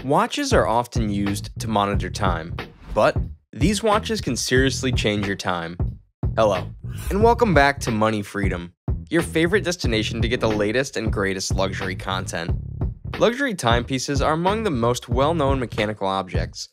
Watches are often used to monitor time, but these watches can seriously change your time. Hello, and welcome back to Money Freedom, your favorite destination to get the latest and greatest luxury content. Luxury timepieces are among the most well-known mechanical objects.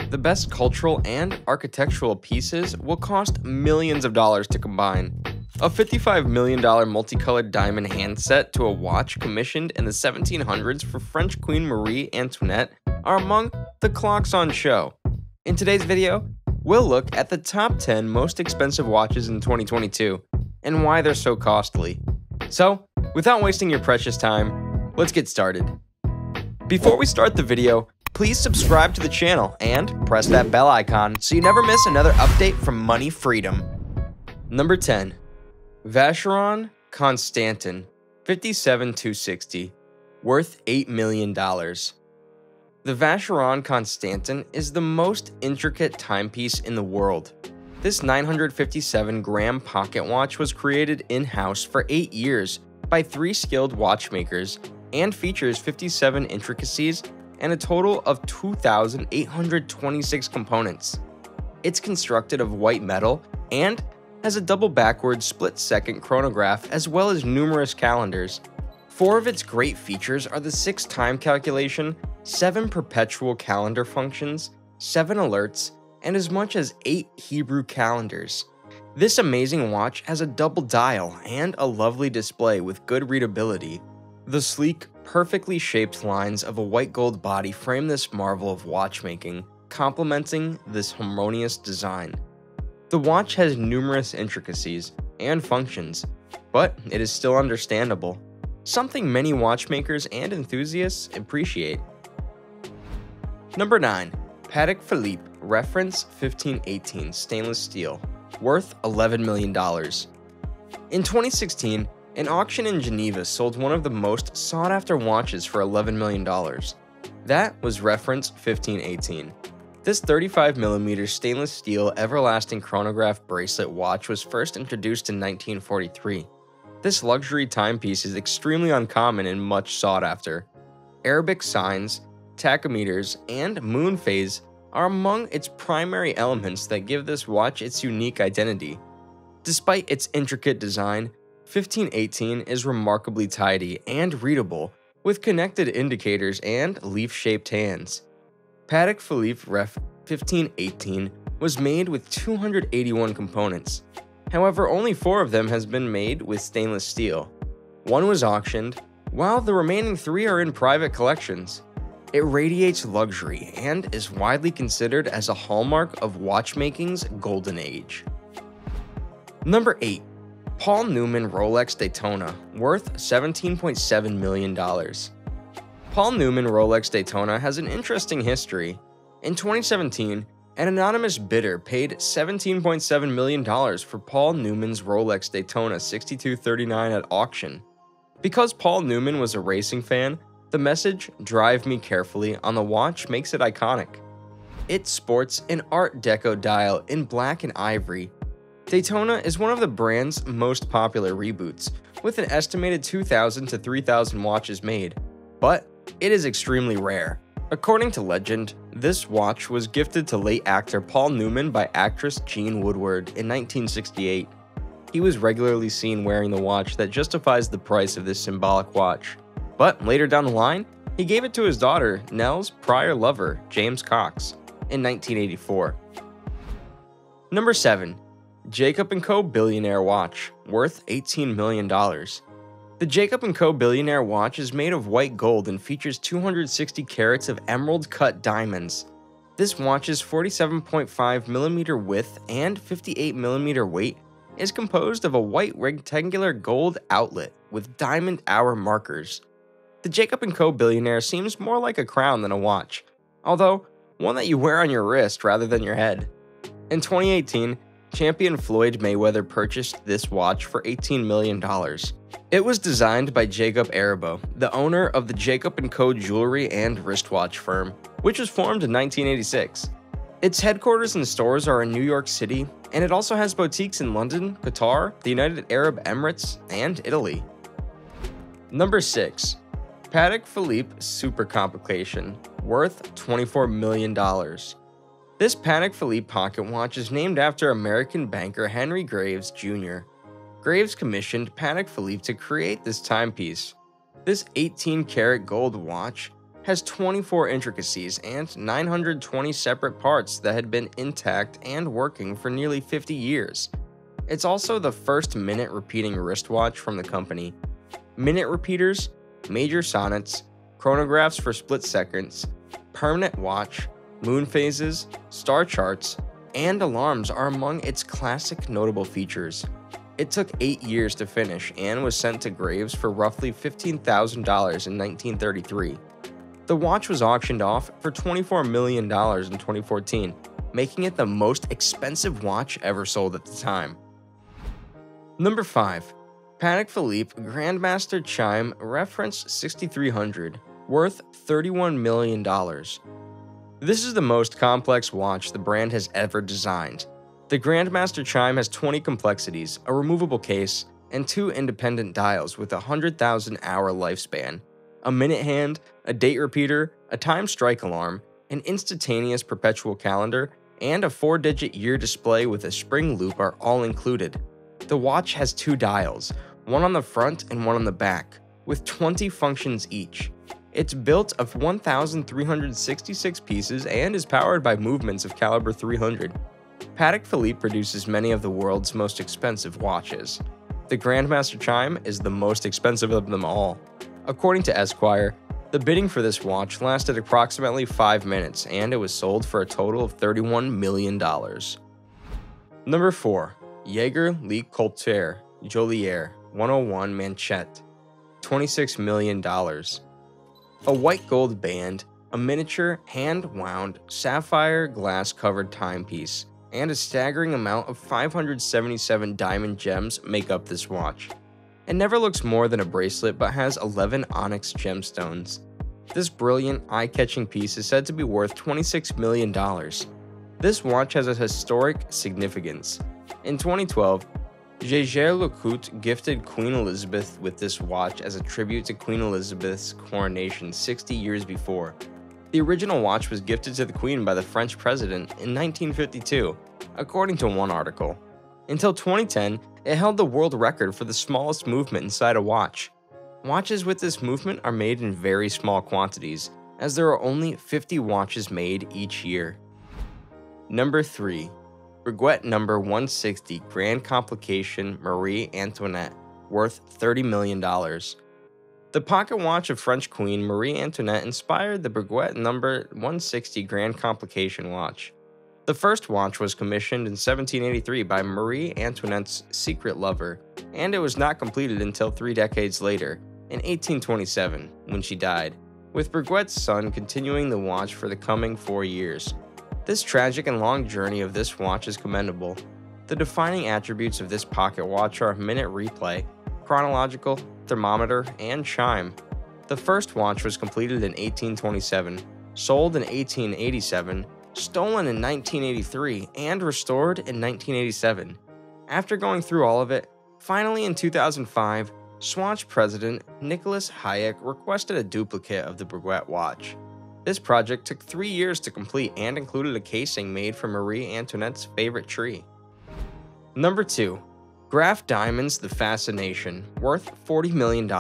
The best cultural and architectural pieces will cost millions of dollars to combine. A $55 million multicolored diamond handset to a watch commissioned in the 1700s for French Queen Marie Antoinette are among the clocks on show. In today's video, we'll look at the top 10 most expensive watches in 2022 and why they're so costly. So, without wasting your precious time, let's get started. Before we start the video, please subscribe to the channel and press that bell icon so you never miss another update from Money Freedom. Number 10. Vacheron Constantin 57260, worth $8 million. The Vacheron Constantin is the most intricate timepiece in the world. This 957-gram pocket watch was created in-house for 8 years by 3 skilled watchmakers and features 57 intricacies and a total of 2,826 components. It's constructed of white metal and has a double backward split-second chronograph as well as numerous calendars. 4 of its great features are the 6 time calculation, 7 perpetual calendar functions, 7 alerts, and as much as 8 Hebrew calendars. This amazing watch has a double dial and a lovely display with good readability. The sleek, perfectly shaped lines of a white gold body frame this marvel of watchmaking, complementing this harmonious design. The watch has numerous intricacies and functions, but it is still understandable, something many watchmakers and enthusiasts appreciate. Number 9. Patek Philippe Reference 1518 Stainless Steel, worth $11 million. In 2016, an auction in Geneva sold one of the most sought-after watches for $11 million. That was Reference 1518. This 35mm stainless steel everlasting chronograph bracelet watch was first introduced in 1943. This luxury timepiece is extremely uncommon and much sought after. Arabic signs, tachometers, and moon phase are among its primary elements that give this watch its unique identity. Despite its intricate design, 1518 is remarkably tidy and readable, with connected indicators and leaf-shaped hands. Patek Philippe Ref 1518 was made with 281 components. However, only 4 of them has been made with stainless steel. 1 was auctioned, while the remaining 3 are in private collections. It radiates luxury and is widely considered as a hallmark of watchmaking's golden age. Number 8. Paul Newman Rolex Daytona, worth $17.7 million. Paul Newman Rolex Daytona has an interesting history. In 2017, an anonymous bidder paid $17.7 million for Paul Newman's Rolex Daytona 6239 at auction. Because Paul Newman was a racing fan, the message "Drive me carefully" on the watch makes it iconic. It sports an Art Deco dial in black and ivory. Daytona is one of the brand's most popular reboots, with an estimated 2,000 to 3,000 watches made, but it is extremely rare. According to legend, this watch was gifted to late actor Paul Newman by actress Jean Woodward in 1968. He was regularly seen wearing the watch that justifies the price of this symbolic watch. But later down the line, he gave it to his daughter, Nell's prior lover, James Cox, in 1984. Number 7. Jacob & Co. Billionaire Watch, worth $18 million. The Jacob & Co. Billionaire watch is made of white gold and features 260 carats of emerald-cut diamonds. This watch's 47.5mm width and 58mm weight is composed of a white rectangular gold outlet with diamond hour markers. The Jacob & Co. Billionaire seems more like a crown than a watch, although one that you wear on your wrist rather than your head. In 2018, champion Floyd Mayweather purchased this watch for $18 million. It was designed by Jacob Arabo, the owner of the Jacob & Co. jewelry and wristwatch firm, which was formed in 1986. Its headquarters and stores are in New York City, and it also has boutiques in London, Qatar, the United Arab Emirates, and Italy. Number 6. Patek Philippe Super Complication, worth $24 million. This Patek Philippe pocket watch is named after American banker Henry Graves Jr. Graves commissioned Patek Philippe to create this timepiece. This 18-karat gold watch has 24 intricacies and 920 separate parts that had been intact and working for nearly 50 years. It's also the first minute repeating wristwatch from the company. Minute repeaters, major sonnets, chronographs for split seconds, permanent watch, moon phases, star charts, and alarms are among its classic notable features. It took 8 years to finish and was sent to Graves for roughly $15,000 in 1933. The watch was auctioned off for $24 million in 2014, making it the most expensive watch ever sold at the time. Number 5. Patek Philippe Grandmaster Chime Reference 6300, worth $31 million. This is the most complex watch the brand has ever designed. The Grandmaster Chime has 20 complexities, a removable case, and 2 independent dials with a 100,000-hour lifespan, a minute hand, a date repeater, a time strike alarm, an instantaneous perpetual calendar, and a 4-digit year display with a spring loop are all included. The watch has 2 dials, one on the front and one on the back, with 20 functions each. It's built of 1,366 pieces and is powered by movements of caliber 300. Patek Philippe produces many of the world's most expensive watches. The Grandmaster Chime is the most expensive of them all. According to Esquire, the bidding for this watch lasted approximately 5 minutes and it was sold for a total of $31 million. Number 4. Jaeger LeCoultre Joliet 101 Manchette, $26 million. A white gold band, a miniature hand-wound sapphire glass-covered timepiece, and a staggering amount of 577 diamond gems make up this watch. It never looks more than a bracelet but has 11 onyx gemstones. This brilliant, eye-catching piece is said to be worth $26 million. This watch has a historic significance. In 2012, Jaeger-LeCoultre gifted Queen Elizabeth with this watch as a tribute to Queen Elizabeth's coronation 60 years before. The original watch was gifted to the Queen by the French president in 1952, according to one article. Until 2010, it held the world record for the smallest movement inside a watch. Watches with this movement are made in very small quantities, as there are only 50 watches made each year. Number 3. Breguet No. 160 Grand Complication Marie Antoinette, worth $30 million. The pocket watch of French Queen Marie Antoinette inspired the Breguet No. 160 Grand Complication watch. The first watch was commissioned in 1783 by Marie Antoinette's secret lover, and it was not completed until 3 decades later, in 1827, when she died, with Breguet's son continuing the watch for the coming 4 years. This tragic and long journey of this watch is commendable. The defining attributes of this pocket watch are minute replay, chronological, thermometer, and chime. The first watch was completed in 1827, sold in 1887, stolen in 1983, and restored in 1987. After going through all of it, finally in 2005, Swatch president Nicholas Hayek requested a duplicate of the Breguet watch. This project took 3 years to complete and included a casing made from Marie Antoinette's favorite tree. Number 2. Graf Diamonds The Fascination, worth $40 million.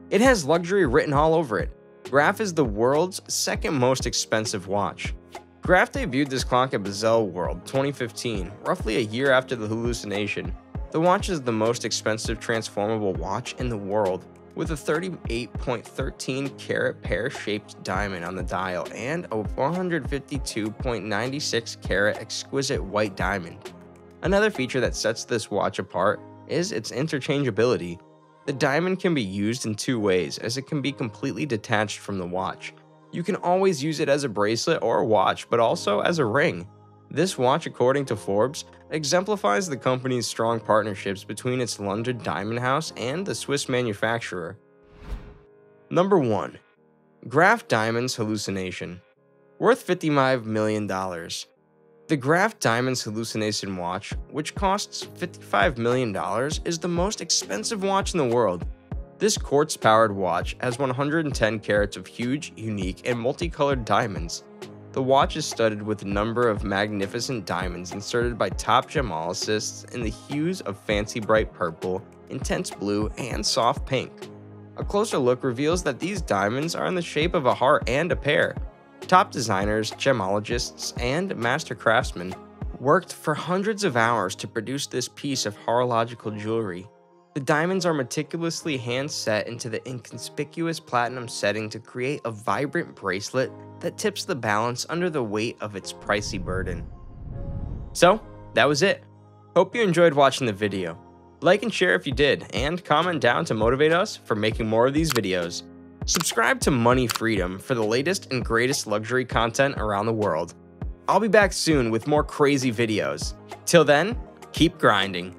It has luxury written all over it. Graf is the world's second most expensive watch. Graf debuted this clock at Basel World 2015, roughly a year after the hallucination. The watch is the most expensive transformable watch in the world, with a 38.13 carat pear-shaped diamond on the dial and a 152.96 carat exquisite white diamond. Another feature that sets this watch apart is its interchangeability. The diamond can be used in 2 ways, as it can be completely detached from the watch. You can always use it as a bracelet or a watch, but also as a ring. This watch, according to Forbes, exemplifies the company's strong partnerships between its London diamond house and the Swiss manufacturer. Number 1. Graf Diamonds Hallucination, worth $55 million. The Graf Diamonds Hallucination watch, which costs $55 million, is the most expensive watch in the world. This quartz-powered watch has 110 carats of huge, unique, and multicolored diamonds. The watch is studded with a number of magnificent diamonds inserted by top gemologists in the hues of fancy bright purple, intense blue, and soft pink. A closer look reveals that these diamonds are in the shape of a heart and a pear. Top designers, gemologists, and master craftsmen worked for hundreds of hours to produce this piece of horological jewelry. The diamonds are meticulously hand-set into the inconspicuous platinum setting to create a vibrant bracelet that tips the balance under the weight of its pricey burden. So, that was it. Hope you enjoyed watching the video. Like and share if you did, and comment down to motivate us for making more of these videos. Subscribe to Money Freedom for the latest and greatest luxury content around the world. I'll be back soon with more crazy videos. Till then, keep grinding.